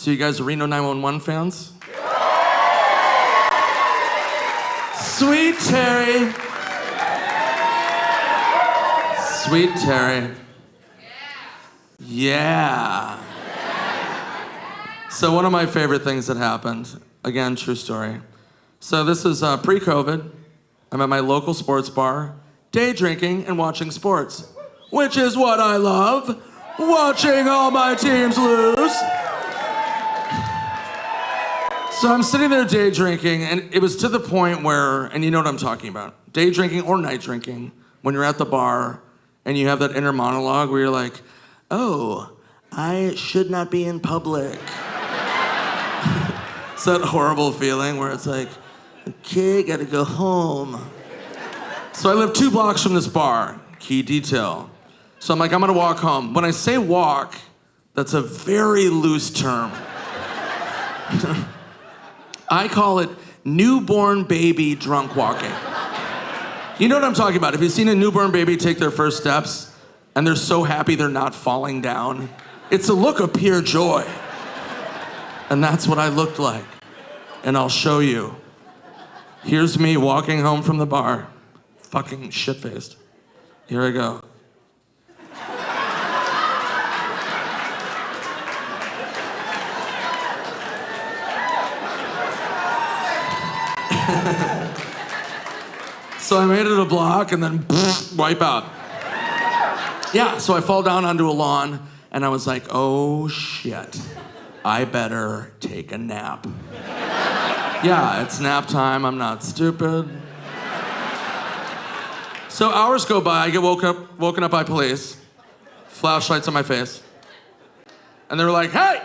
So you guys are Reno 911 fans? Sweet Terry. Sweet Terry. Yeah. So one of my favorite things that happened, again, true story. So this is pre-COVID. I'm at my local sports bar, day drinking and watching sports, which is what I love, watching all my teams lose. So I'm sitting there day drinking, and it was to the point where, and you know what I'm talking about, day drinking or night drinking, when you're at the bar and you have that inner monologue where you're like, oh, I should not be in public. It's that horrible feeling where it's like, okay, gotta go home. So I live 2 blocks from this bar, key detail. So I'm like, I'm gonna walk home. When I say walk, that's a very loose term. I call it newborn baby drunk walking. You know what I'm talking about. Have you seen a newborn baby take their first steps and they're so happy they're not falling down? It's a look of pure joy. And that's what I looked like. And I'll show you. Here's me walking home from the bar, fucking shit-faced. Here I go. So I made it a block and then wipe out. Yeah, so I fall down onto a lawn and I was like, oh shit, I better take a nap. Yeah, it's nap time, I'm not stupid. So hours go by, I get woken up by police, flashlights on my face, and they were like, hey,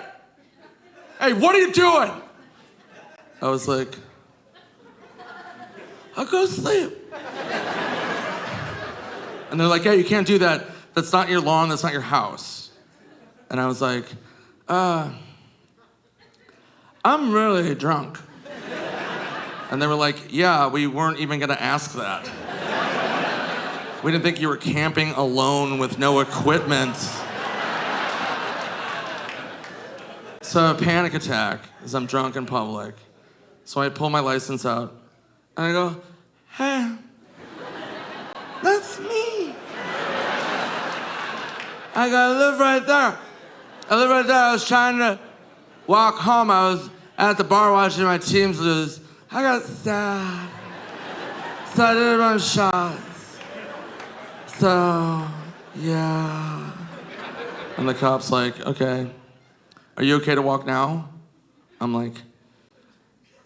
what are you doing? I was like, I'll go sleep. And they're like, yeah, you can't do that. That's not your lawn, that's not your house. And I was like, I'm really drunk. And they were like, yeah, we weren't even gonna ask that. We didn't think you were camping alone with no equipment. So a panic attack as I'm drunk in public. So I pull my license out and I go, hey, that's me. I go, I live right there. I was trying to walk home. I was at the bar watching my teams lose. I got sad. So I did a bunch of shots. So, yeah. And the cop's like, okay, are you okay to walk now? I'm like,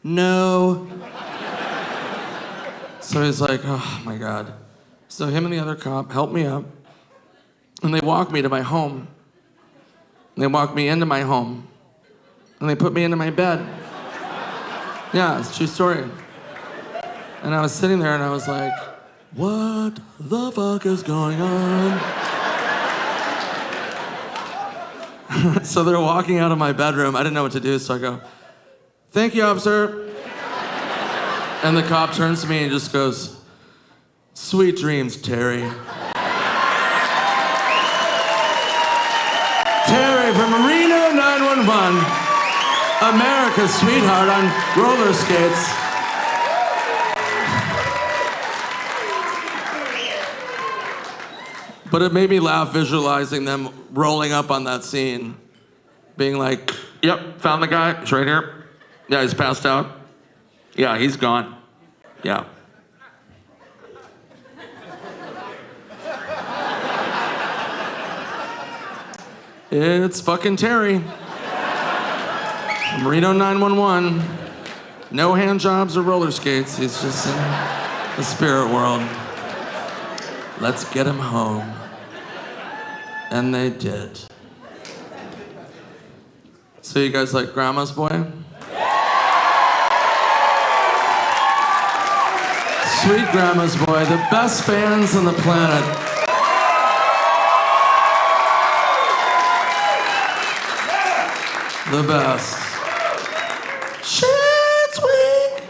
no. So he's like, oh my God. So him and the other cop help me up, and they walk me to my home. And they walk me into my home, and they put me into my bed. Yeah, it's a true story. And I was sitting there and I was like, what the fuck is going on? So they're walking out of my bedroom. I didn't know what to do, so I go, thank you, officer. And the cop turns to me and just goes, sweet dreams, Terry. Terry from Reno 911, America's sweetheart on roller skates. But it made me laugh visualizing them rolling up on that scene, being like, yep, found the guy, he's right here. Yeah, he's passed out. Yeah, he's gone. Yeah. It's fucking Terry from Reno 911. No hand jobs or roller skates. He's just in the spirit world. Let's get him home. And they did. So you guys like Grandma's Boy? Sweet Grandma's Boy, the best fans on the planet. The best. Shit's weak.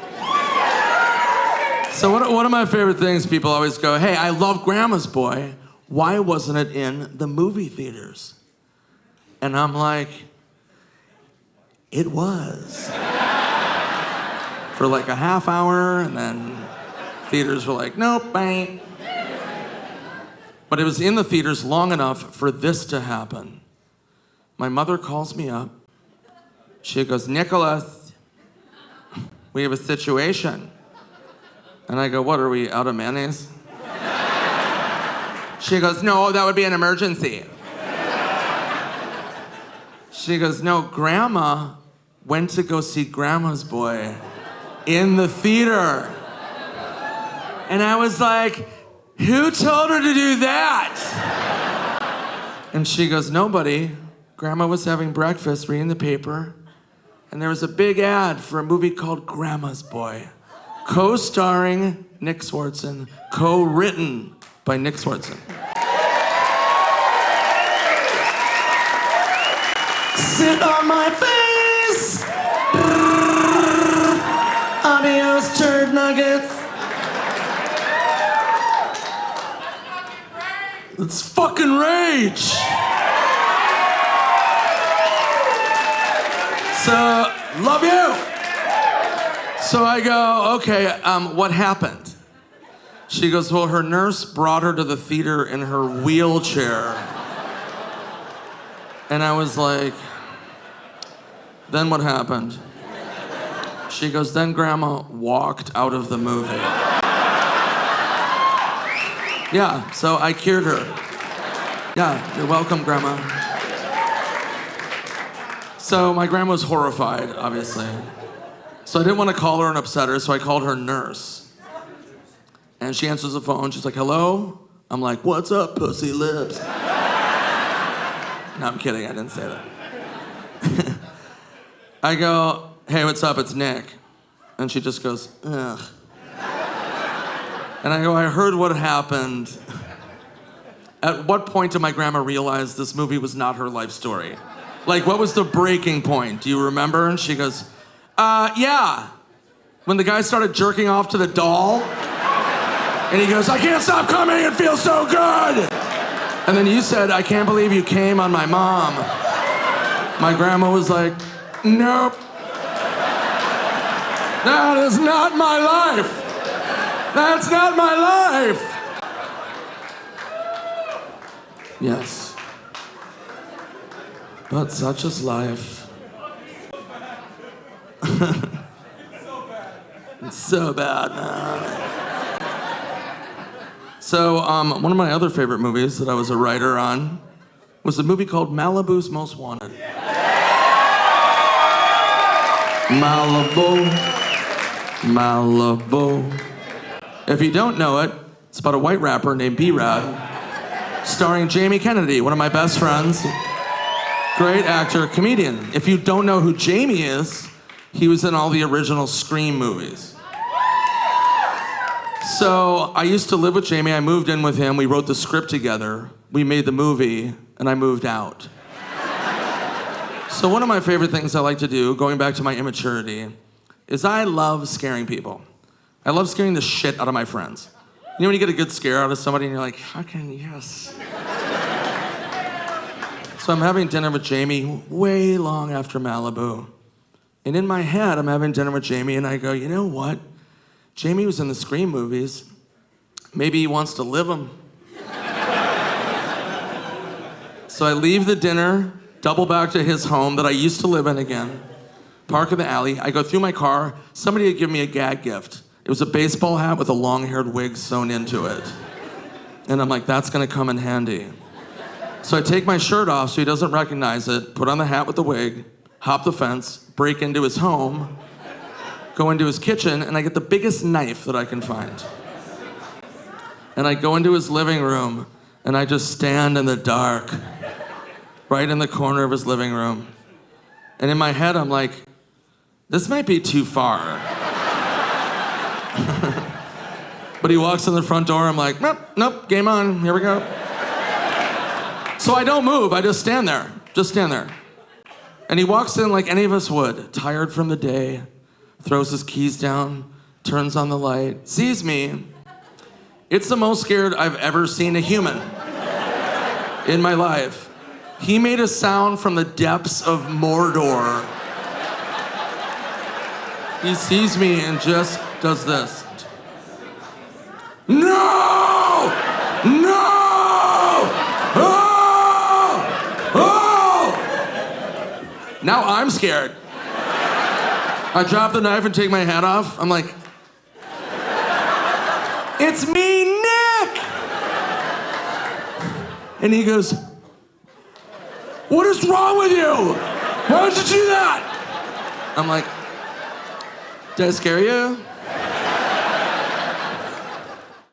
So one of my favorite things, people always go, hey, I love Grandma's Boy. Why wasn't it in the movie theaters? And I'm like, it was. For like a half hour, and then theaters were like, nope, bang. But it was in the theaters long enough for this to happen. My mother calls me up. She goes, Nicholas, we have a situation. And I go, what, are we out of mayonnaise? She goes, no, that would be an emergency. She goes, no, Grandma went to go see Grandma's Boy in the theater. And I was like, who told her to do that? And she goes, nobody. Grandma was having breakfast, reading the paper, and there was a big ad for a movie called Grandma's Boy, co-starring Nick Swardson, co-written by Nick Swardson. Sit on my face! Adios, turd nuggets! It's fucking rage! So, love you! So I go, okay, what happened? She goes, well, her nurse brought her to the theater in her wheelchair. And I was like, then what happened? She goes, then Grandma walked out of the movie. Yeah, so I cured her. Yeah, you're welcome, Grandma. So my grandma was horrified, obviously. So I didn't want to call her and upset her, so I called her nurse. And she answers the phone, she's like, hello? I'm like, what's up, pussy lips? No, I'm kidding, I didn't say that. I go, hey, what's up, it's Nick. And she just goes, ugh. And I go, I heard what happened. At what point did my grandma realize this movie was not her life story? Like, what was the breaking point? Do you remember? And she goes, yeah. When the guy started jerking off to the doll, and he goes, I can't stop coming, it feels so good. And then you said, I can't believe you came on my mom. My grandma was like, nope. That is not my life. That's not my life. Yes. But such is life. It's so bad, man. So, one of my other favorite movies that I was a writer on was a movie called Malibu's Most Wanted. Malibu, Malibu. If you don't know it, it's about a white rapper named B-Rad, starring Jamie Kennedy, one of my best friends. Great actor, comedian. If you don't know who Jamie is, he was in all the original Scream movies. So I used to live with Jamie. I moved in with him. We wrote the script together. We made the movie, and I moved out. So one of my favorite things I like to do, going back to my immaturity, is I love scaring people. I love scaring the shit out of my friends. You know when you get a good scare out of somebody and you're like, fucking yes. So I'm having dinner with Jamie way long after Malibu. And in my head, I'm having dinner with Jamie and I go, you know what? Jamie was in the Scream movies. Maybe he wants to live them. So I leave the dinner, double back to his home that I used to live in again, park in the alley. I go through my car. Somebody had given me a gag gift. It was a baseball hat with a long-haired wig sewn into it. And I'm like, that's gonna come in handy. So I take my shirt off so he doesn't recognize it, put on the hat with the wig, hop the fence, break into his home, go into his kitchen, and I get the biggest knife that I can find. And I go into his living room, and I just stand in the dark, right in the corner of his living room. And in my head, I'm like, this might be too far. But he walks in the front door, I'm like, nope, game on, here we go. So I don't move, I just stand there. And he walks in like any of us would, tired from the day, throws his keys down, turns on the light, sees me. It's the most scared I've ever seen a human in my life. He made a sound from the depths of Mordor He sees me and just does this. No! No! Oh! Oh! Now I'm scared. I drop the knife and take my hat off. I'm like, it's me, Nick! And he goes, what is wrong with you? Why would you do that? I'm like, did I scare you?